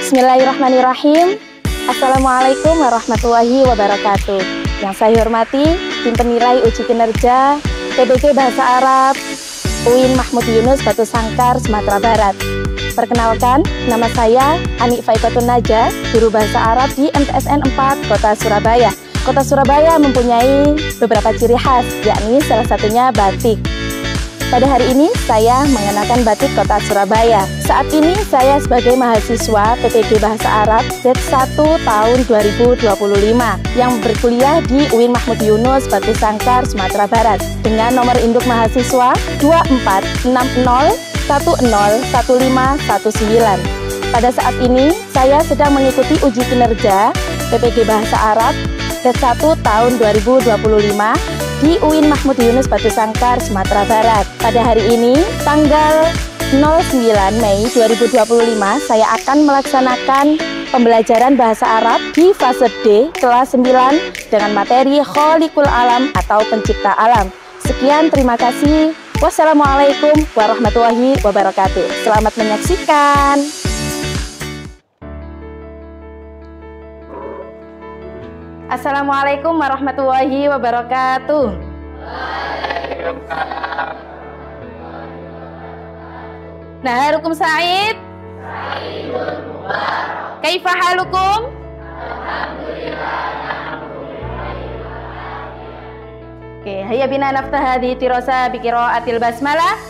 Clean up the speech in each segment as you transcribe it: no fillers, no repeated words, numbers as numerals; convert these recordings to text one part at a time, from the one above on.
Bismillahirrahmanirrahim. Assalamualaikum warahmatullahi wabarakatuh. Yang saya hormati tim penilai uji kinerja PBG Bahasa Arab UIN Mahmud Yunus Batu Sangkar, Sumatera Barat. Perkenalkan, nama saya Ani Faikotun Naja, guru Bahasa Arab di MTSN 4 Kota Surabaya. Kota Surabaya mempunyai beberapa ciri khas, yakni salah satunya batik. Pada hari ini saya mengenakan batik Kota Surabaya. Saat ini saya sebagai mahasiswa PPG Bahasa Arab Z1 tahun 2025 yang berkuliah di UIN Mahmud Yunus Batu Sangkar, Sumatera Barat dengan nomor induk mahasiswa 2460101519. Pada saat ini saya sedang mengikuti uji kinerja PPG Bahasa Arab Z1 tahun 2025 di UIN Mahmud Yunus Batu Sangkar, Sumatera Barat. Pada hari ini, tanggal 09 Mei 2025, saya akan melaksanakan pembelajaran Bahasa Arab di fase D, kelas 9 dengan materi Khaliqul Alam atau Pencipta Alam. Sekian, terima kasih. Wassalamualaikum warahmatullahi wabarakatuh. Selamat menyaksikan. Assalamualaikum warahmatullahi wabarakatuh. Naharukum Sa'id. Kaifa halukum? Oke, hayya bina naftah hadhihi tirasa bi qiraatil basmalah.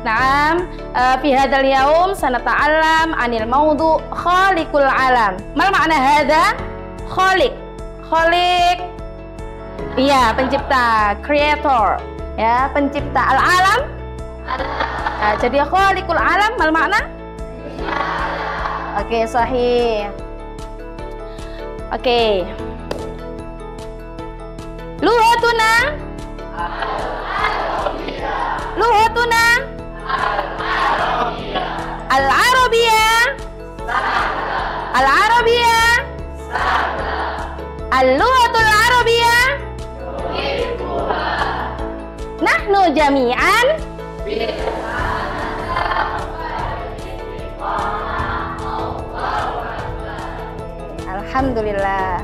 Naam, fi hadzal yaum sanata'allam 'anil mawdu' khaliqul alam. Mal ma'na hadza? Khaliq. Khaliq. Iya, pencipta, creator. Ya, pencipta al-alam. Nah, jadi khaliqul alam mal ma'na? Oke, sahih. Oke. Lughatuna. Lughatuna. Al-Arabiyah. Al-Arabiyah. Al-Lughatul Arabiyah. Nahnu jami'an. Alhamdulillah.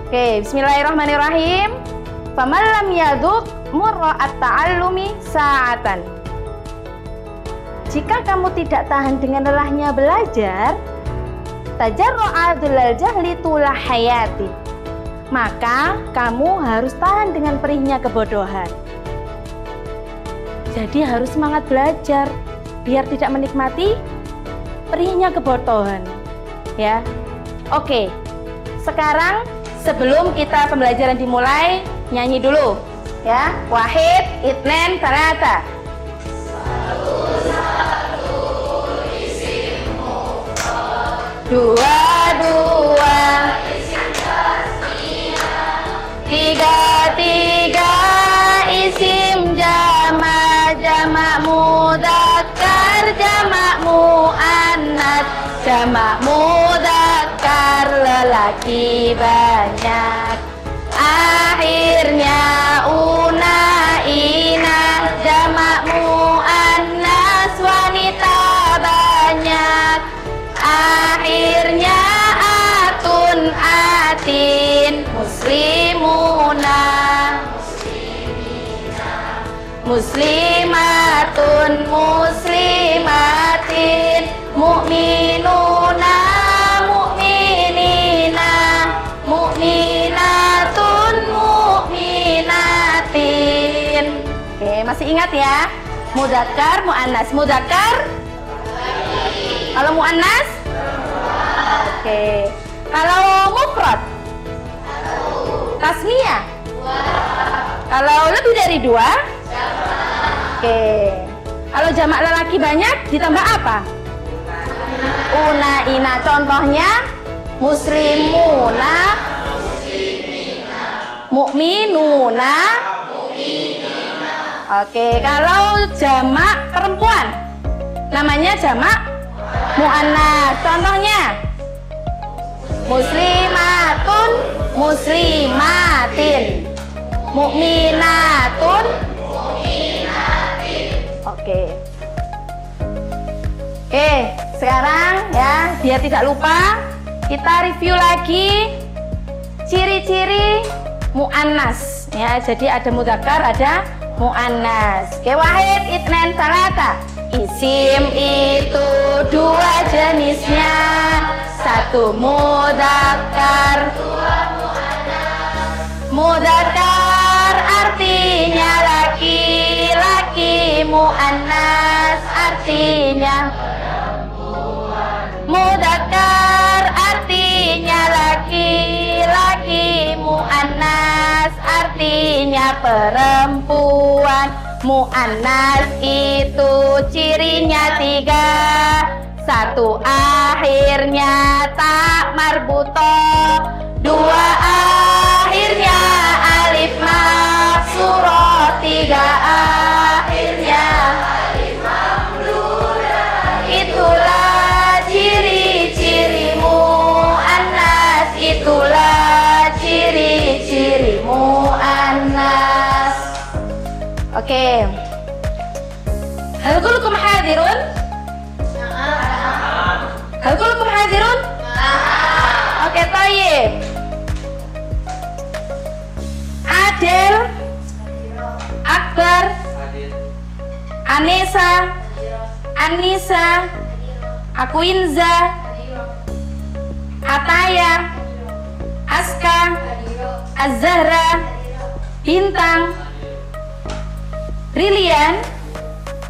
Oke, bismillahirrahmanirrahim. Faman lam yadhuq murra at-ta'allumi sa'atan. Jika kamu tidak tahan dengan lelahnya belajar, tajarru'a dzulal jahli tula hayati, maka kamu harus tahan dengan perihnya kebodohan. Jadi harus semangat belajar biar tidak menikmati perihnya kebodohan. Ya. Oke. Sekarang sebelum kita pembelajaran dimulai, nyanyi dulu ya. Wahid, itnen, salata. Dua, dua. Tiga, tiga. Isim jama, jama mudzakkar, jama muannas, jama mudzakkar lelaki banyak. Akhirnya una, ina, jama muannas wanita banyak. Akhirnya atun, atin, muslimuna, muslimatun, muslimatin, mu'minuna, mu'minina, mu'minatun, mu'minatin. Oke, masih ingat ya? Mudzakkar, muannas. Mudzakkar? Kalau muannas? Oke. Kalau mufrad? Tasniyah? Kalau lebih dari dua? Oke. Kalau jamak lelaki banyak ditambah apa? Una, ina. Contohnya muslimuna, mu'minuna. Oke. Kalau jamak perempuan namanya jamak muannas. Contohnya muslimatun, muslimatin, mu'minatun, Oke, sekarang ya biar tidak lupa kita review lagi ciri-ciri mu'annas ya. Jadi ada mudzakkar, ada mu'annas. Oke, wahid, itnain, salata. Isim itu dua jenisnya, satu mudzakkar, dua mu'annas. Mudzakkar artinya laki-laki, mu'annas artinya mudzakkar artinya laki-laki, mu'annas artinya perempuan. Mu'annas itu cirinya tiga, satu akhirnya tak marbutoh, dua akhirnya alif maksurah, tiga akhirnya alif mamdudah. Itulah ciri-ciri mu'annas, itulah ciri-ciri mu'annas. Oke. Hal kullukum hadirun? Hal kullukum hadirun? Oke, thayyib. Adil, Akbar, Anissa, Anissa, Akuinza, Ataya, Aska, Az-Zahra, Bintang, Rilian,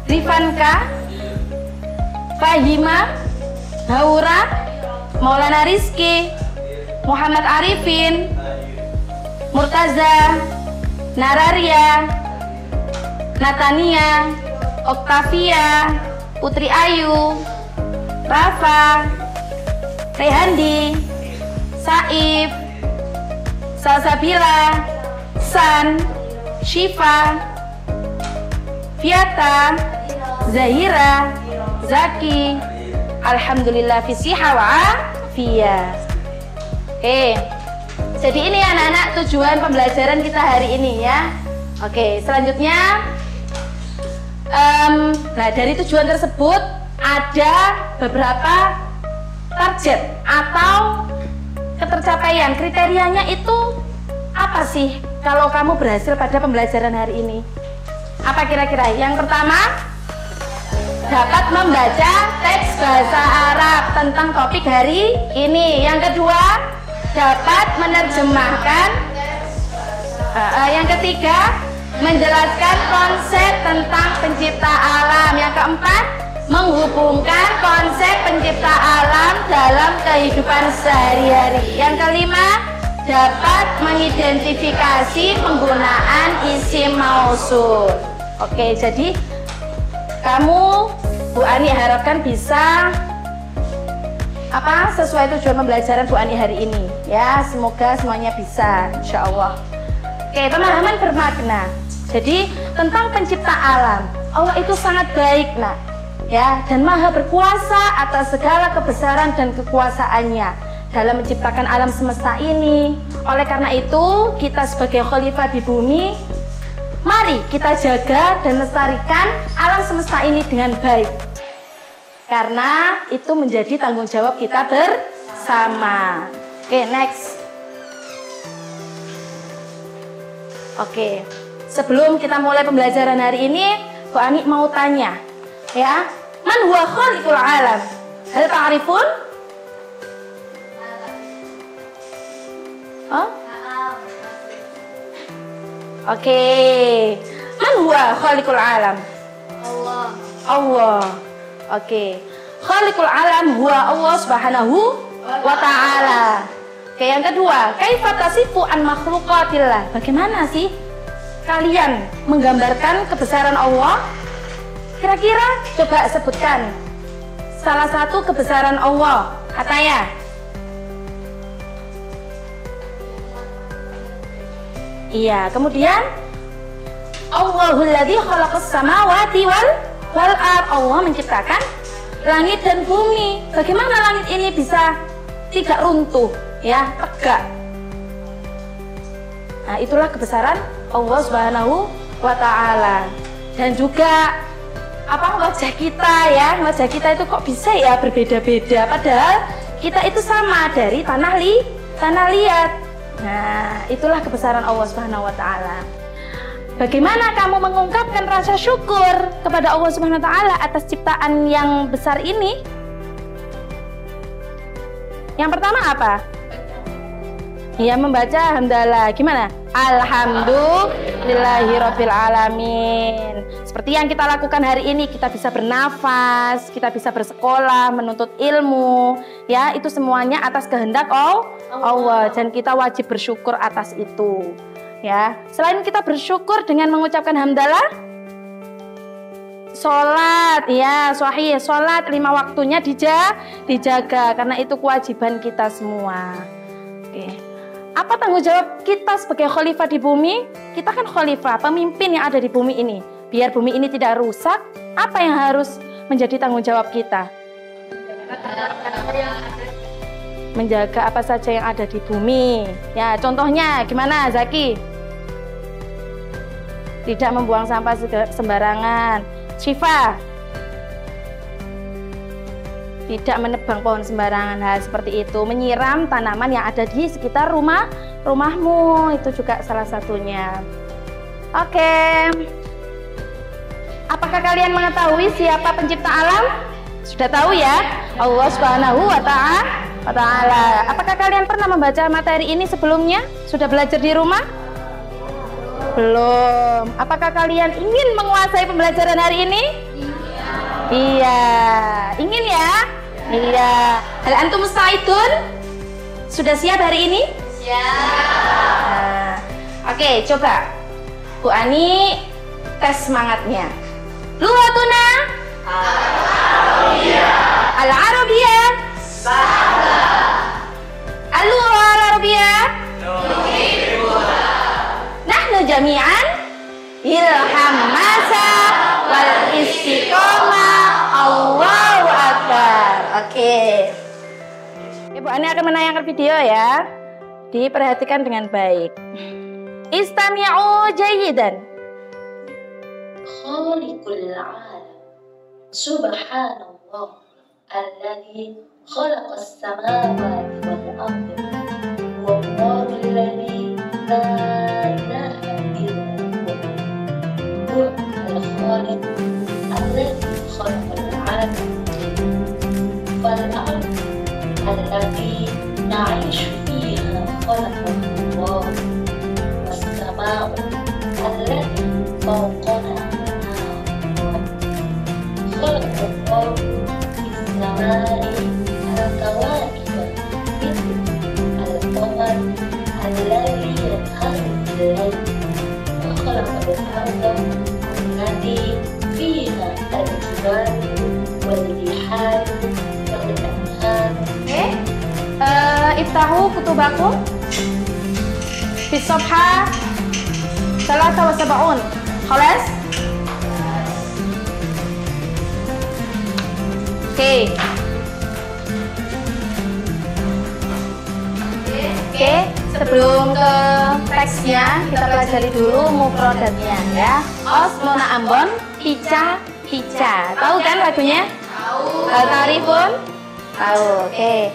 Rifanka, Fahima, Haura, Maulana Rizki, Muhammad Arifin, Murtaza, Nararia, Natania, Oktavia, Putri Ayu, Rafa, Rehandi, Saif, Salsabila, San, Syifa, Fiata, Zahira, Zaki. Alhamdulillah fisiha wa afiyah. Oke, jadi ini anak-anak tujuan pembelajaran kita hari ini ya. Oke, selanjutnya nah dari tujuan tersebut ada beberapa target atau ketercapaian. Kriterianya itu apa sih kalau kamu berhasil pada pembelajaran hari ini? Apa kira-kira? Yang pertama, dapat membaca teks bahasa Arab tentang topik hari ini. Yang kedua, dapat menerjemahkan. Yang ketiga, menjelaskan konsep tentang pencipta alam. Yang keempat, menghubungkan konsep pencipta alam dalam kehidupan sehari-hari. Yang kelima, dapat mengidentifikasi penggunaan isim mausul. Oke, jadi kamu, Bu Ani, harapkan bisa sesuai tujuan pembelajaran Bu Ani hari ini ya. Semoga semuanya bisa, insya Allah. Oke, pemahaman bermakna. Jadi tentang pencipta alam, Allah itu sangat baik nak ya, dan maha berkuasa atas segala kebesaran dan kekuasaannya dalam menciptakan alam semesta ini. Oleh karena itu, kita sebagai khalifah di bumi, mari kita jaga dan lestarikan alam semesta ini dengan baik, karena itu menjadi tanggung jawab kita bersama. Oke, next. Oke, sebelum kita mulai pembelajaran hari ini, Bu Ani mau tanya ya, man huwa khaliqul alam? Hal ta'rifun? Oh? Oke, man huwa khaliqul alam? Allah. Allah. Oke, khaliqul alam huwa Allah subhanahu wa ta'ala. Oke, yang kedua, kaifa tasifu an makhluqatillah? Bagaimana sih kalian menggambarkan kebesaran Allah? Kira-kira coba sebutkan salah satu kebesaran Allah. Ataya. Iya, kemudian Allahul ladzi khalaqas samawati wal ard. Allah menciptakan langit dan bumi. Bagaimana langit ini bisa tidak runtuh ya, tegak? Nah, itulah kebesaran Allah Subhanahu wa ta'ala. Dan juga wajah kita ya. Wajah kita itu kok bisa ya berbeda-beda, padahal kita itu sama dari tanah liat. Nah, itulah kebesaran Allah Subhanahu wa taala. Bagaimana kamu mengungkapkan rasa syukur kepada Allah Subhanahu wa taala atas ciptaan yang besar ini? Yang pertama apa? Ya, membaca hamdalah. Gimana? Alhamdulillahirabbil alamin. Seperti yang kita lakukan hari ini, kita bisa bernafas, kita bisa bersekolah, menuntut ilmu, ya, itu semuanya atas kehendak Allah, dan kita wajib bersyukur atas itu. Ya, selain kita bersyukur dengan mengucapkan hamdalah, sholat, ya, sahih, sholat 5 waktunya dijaga karena itu kewajiban kita semua. Oke. Apa tanggung jawab kita sebagai khalifah di bumi? Kita kan khalifah, pemimpin yang ada di bumi ini. Biar bumi ini tidak rusak, apa yang harus menjadi tanggung jawab kita? Menjaga apa saja yang ada di bumi. Ya, contohnya gimana, Zaki? Tidak membuang sampah sembarangan. Syifa, tidak menebang pohon sembarangan, hal seperti itu. Menyiram tanaman yang ada di sekitar rumahmu, itu juga salah satunya. Oke. Apakah kalian mengetahui siapa pencipta alam? Sudah tahu ya? Allah Subhanahu wa taala. Apakah kalian pernah membaca materi ini sebelumnya? Sudah belajar di rumah? Belum. Apakah kalian ingin menguasai pembelajaran hari ini? Iya. Ingin ya? Iya. Hal antum musta'idun? Sudah siap hari ini? Siap. Oke, coba Bu Ani tes semangatnya. Lughatuna Al-Arabiyah. Al-Lugha Al-Arabiyah. Nahnu jami'an ilham masa wal istiqomah. Allahu Akbar. Oke. Ibu Ani akan menayangkan video ya. Diperhatikan dengan baik. Istami'u jayidan. Khaliqul alam. Subhanallah. Alladhi khalaqas samawati wal ardi. Wallahu alladhi la ilaha illa huwa. Al-Khaliq alladhi khalaqal alam. Fal-ard allati na'ishu fiha khalaqallah. Was-sama'u allati fawqana khalaqallah. Bis-sama'i al-kawakib mithlu al-qamar alladhi yadhharu bil-layl. Wa khalaqal arda allati fiha al-jibal wal-bihar wal-anhar. Iftahu kutubakum fi safha 73. Khalas? Oke. Sebelum ke teksnya, kita pelajari dulu mufradatnya ya. Osmona Ambon, Ica. Tahu kan lagunya? Tahu. Tarifun? Tahu. Oke.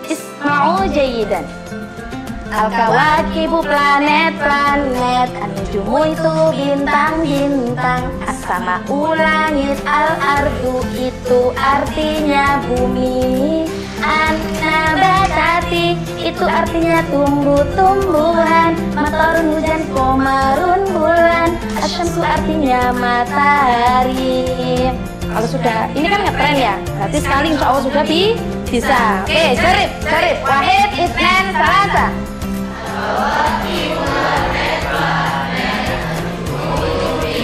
Isma'u jayidan. Al-kawakibu planet-planet, an-nujumu itu bintang-bintang, as-sama'u langit, al-ardu itu artinya bumi, an-nabatati itu artinya tumbuh-tumbuhan, matarun hujan, komarun bulan, asyamsu artinya matahari. Kalau sudah, ini kan ngetren ya, berarti sekali insya Allah sudah bisa. Oke, jarib. Wahid, itnan, salasa.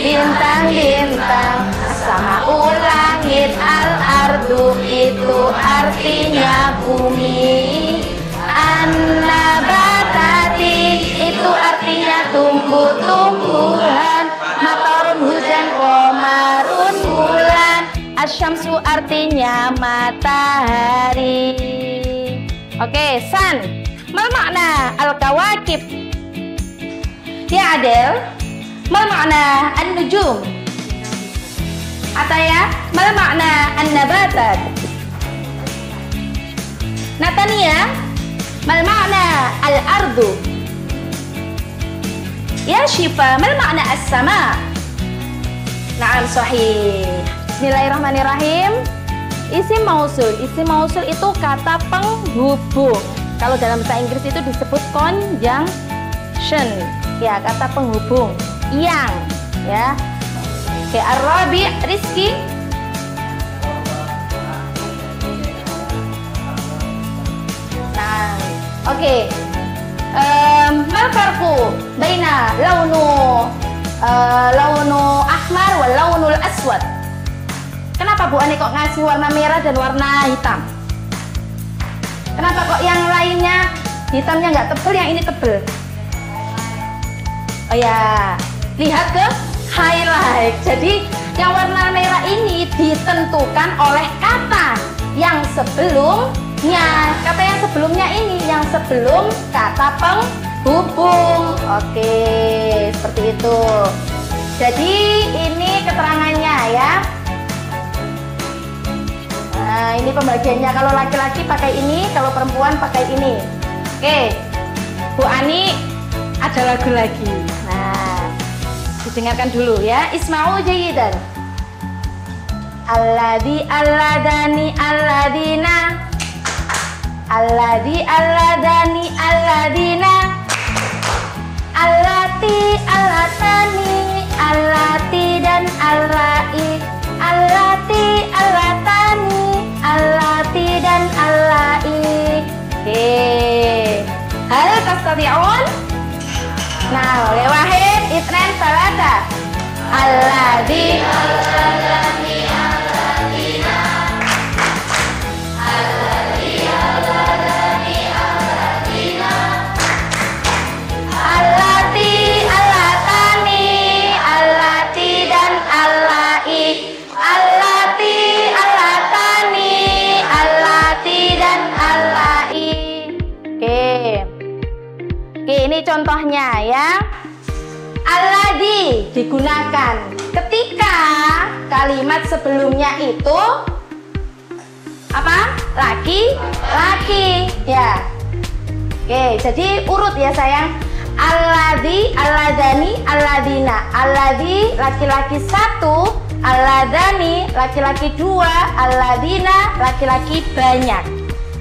Bintang-bintang, sama langit, al-ardu itu artinya bumi, an-nabatati itu artinya tumbuh-tumbuhan, matarun hujan, komarun bulan, asyamsu artinya matahari. Oke, san. Mal makna al-kawakib? Ya Adel, mal makna an-nujum? Ataya, mal makna an-nabatat? Natania, mal makna al-ardu? Ya Syifa, mal makna as-sama? Na'am, sahih. Bismillahirrahmanirrahim. Isim mausul. Isim mausul itu kata penghubung. Kalau dalam bahasa Inggris itu disebut conjunction. Ya, kata penghubung. Yang, ya. Oke, Ar-Rabi, Rizki. Nah, oke. Mal farqu baina launu ahmar wal launul aswad? Kenapa Bu Ani kok ngasih warna merah dan warna hitam? Kenapa kok yang lainnya hitamnya nggak tebel, yang ini tebel? Oh ya, lihat ke highlight. Jadi yang warna merah ini ditentukan oleh kata yang sebelumnya. Kata yang sebelumnya ini yang sebelum kata penghubung. Oke, seperti itu. Jadi ini keterangannya ya. Nah, ini pembagiannya. Kalau laki-laki pakai ini, kalau perempuan pakai ini. Oke, Bu Ani ada lagu lagi. Nah, didengarkan dulu ya. Isma'u jayidan. Alladhi alladani alladina. Alladhi alladani alladina. Allati allatani allati dan allai. Allati allatani allati dan allai. Oke. Hal tastati'un? Nah, oleh wahid itnen salata. Alladhi alladani alladina. Alladhi alladani alladina. Allati allatani allati dan allai. Allati allatani allati dan allai. Oke, ini contohnya ya. Alladhi digunakan ketika kalimat sebelumnya itu apa? Laki-laki ya. Oke, jadi urut ya sayang. Alladhi, alladani, alladina. Alladhi laki-laki satu, alladani laki-laki dua, alladina laki-laki banyak.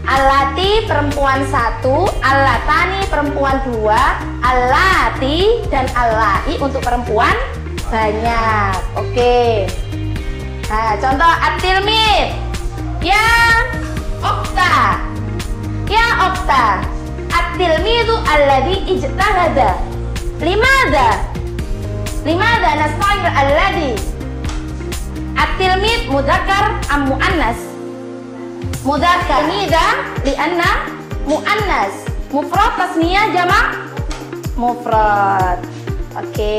Allati perempuan satu, allatani perempuan dua, allati dan allai untuk perempuan banyak. Oke. Nah, contoh at-tilmid. Ya Okta. Ya Okta. At-tilmidu alladhi ijtahada. Limada nasta'ir alladhi. At-tilmid mudzakkar am muannas? Mudzakkar nida lianna muannas. Mufrad tasniyah jamak mufrad. Oke.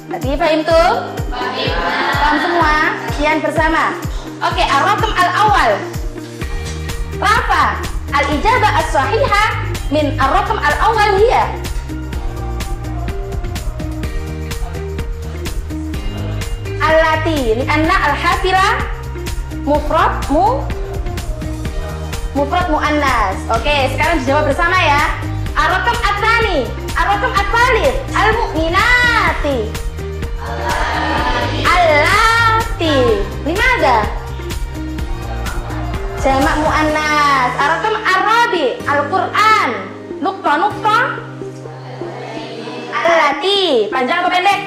Tadi paham tuh? Paham semua? Kian bersama. Oke, ar-raqam al-awwal. Rafa. Al-ijabah as-sahihah min ar-raqam al-awwal hiya. Allati lianna al-hafila mufrad muannas. Oke, sekarang dijawab bersama ya. Ar-raqam at-tsani, ar-raqam at-tsalits, al-mu'minati. Allati. Limada? Jamak muannas. Ar-raqam ar-rabi, Al-Qur'an. Nuqta. Allati. Panjang atau pendek?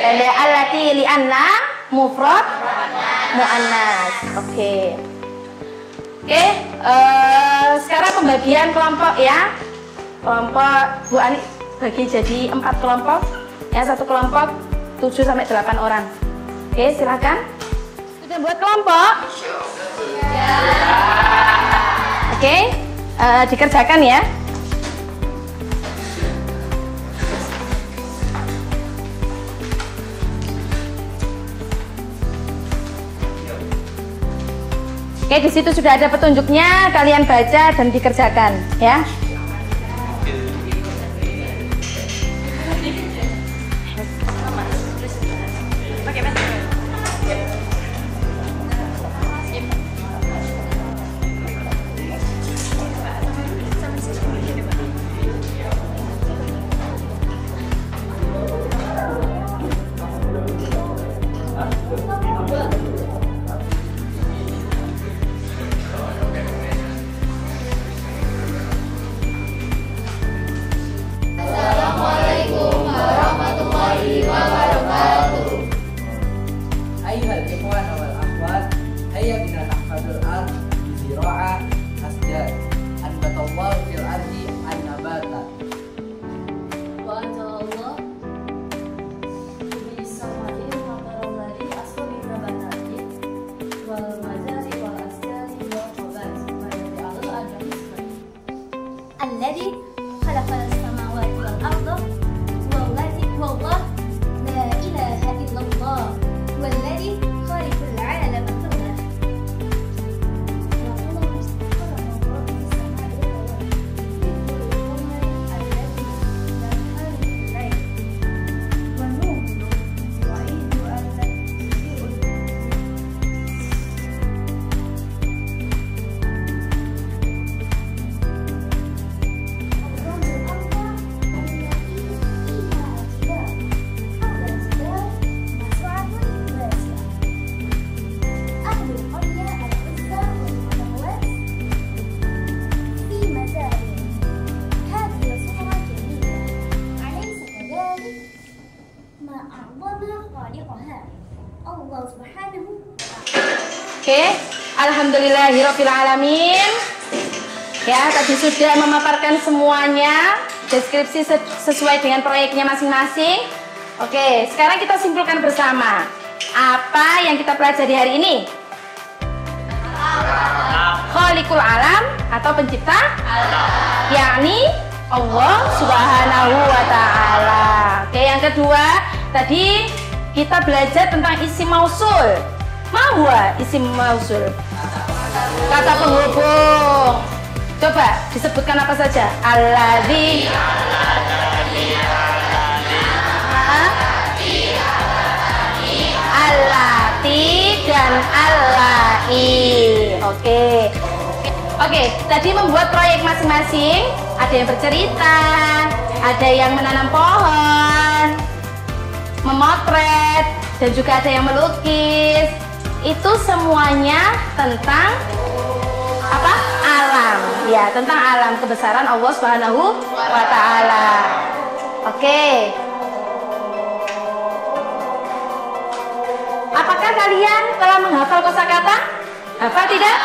Pendek. Allati li'anna mufrad muannas. Oke. Sekarang pembagian kelompok ya. Kelompok Bu Ani bagi jadi 4 kelompok. Ya, satu kelompok 7 sampai 8 orang. Oke, silakan. Sudah buat kelompok? Ya. Oke, dikerjakan ya. Oke, di situ sudah ada petunjuknya, kalian baca dan dikerjakan, ya. Pakai الذي خلق السماوات والأرض والله لا إله إلا الله هو الذي خالق العالم كله Allah Subhanahu. Oke, alhamdulillahirabbil alamin. Ya, tadi sudah memaparkan semuanya, deskripsi sesuai dengan proyeknya masing-masing. Oke, sekarang kita simpulkan bersama. Apa yang kita pelajari hari ini? Khaliqul alam atau pencipta alam, yakni Allah Subhanahu wa ta'ala. Oke, yang kedua, tadi kita belajar tentang isim mausul. Mahwa isim mausul? Kata penghubung. Coba disebutkan apa saja? Alladzi, allati dan allai. Oke, tadi membuat proyek masing-masing. Ada yang bercerita, ada yang menanam pohon, memotret, dan juga ada yang melukis. Itu semuanya tentang apa? Alam. Ya, tentang alam, kebesaran Allah Subhanahu wa ta'ala. Oke. Apakah kalian telah menghafal kosakata? Hafal tidak?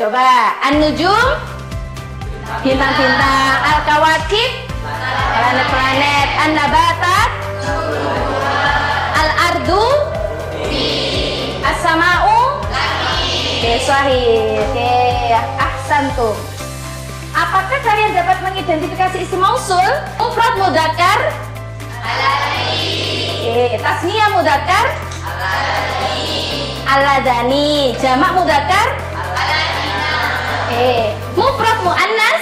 Coba. An-nujum, bintang-bintang. Al-kawakib, planet-planet. An-nabatat, al-ardu, as-sama'u, oke, sahih. Oke, ahsantum. Apakah kalian dapat mengidentifikasi isim mausul? Mufrad mudzakkar, oke, tasniyah mudzakkar, alladani. Jamak mudzakkar, oke. Mufrad muannas,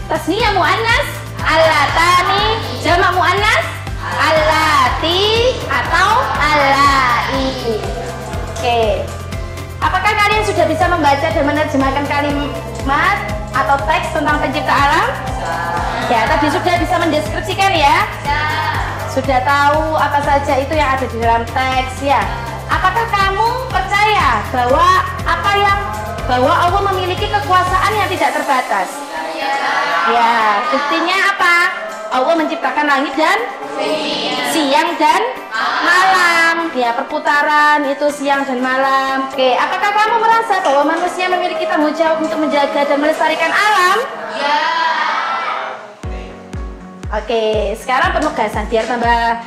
tasniyah muannas, allatani. Jamak muannas, allati atau allai. Oke. Apakah kalian sudah bisa membaca dan menerjemahkan kalimat atau teks tentang pencipta alam? Ya, tadi sudah bisa mendeskripsikan ya? Sudah tahu apa saja itu yang ada di dalam teks ya? Apakah kamu percaya bahwa Allah memiliki kekuasaan yang tidak terbatas? Ya, buktinya apa? Allah menciptakan langit dan siang dan malam. Ya, perputaran itu siang dan malam. Oke, apakah kamu merasa bahwa manusia memiliki tanggung jawab untuk menjaga dan melestarikan alam? Ya. Oke, sekarang penugasan biar tambah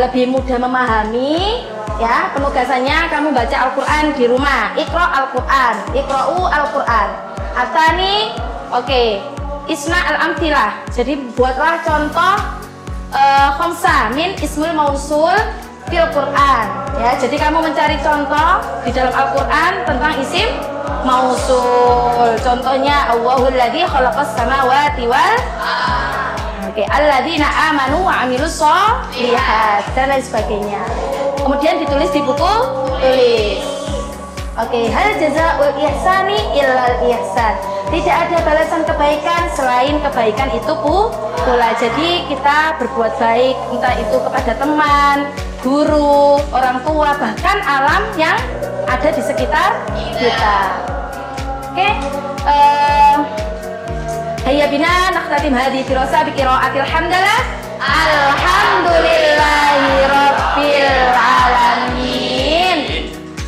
lebih mudah memahami. Ya, penugasannya kamu baca Al-Quran di rumah. Iqra Al-Quran, Iqra'u Al-Quran. Atani, oke. Isna al-amtilah. Jadi buatlah contoh khamsah min ismul mausul fil Quran. Ya, jadi kamu mencari contoh di dalam Al-Quran tentang isim mausul. Contohnya Allahul ladzi khalaqas samawati wal oke, alladzina amanu wa amilus sholihat dan lain sebagainya. Kemudian ditulis di buku tulis. Oke, hal jazaul ihsani illal ihsan. Tidak ada balasan kebaikan selain kebaikan itu pula. Jadi kita berbuat baik, entah itu kepada teman, guru, orang tua, bahkan alam yang ada di sekitar kita. Oke, hayya bina nakhtatim hadhihi dirasa bi qiraatil hamdalah. Alhamdulillahi rabbil alamin.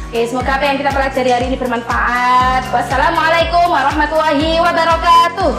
Oke, semoga apa yang kita pelajari hari ini bermanfaat. Wassalamualaikum warahmatullahi wabarakatuh.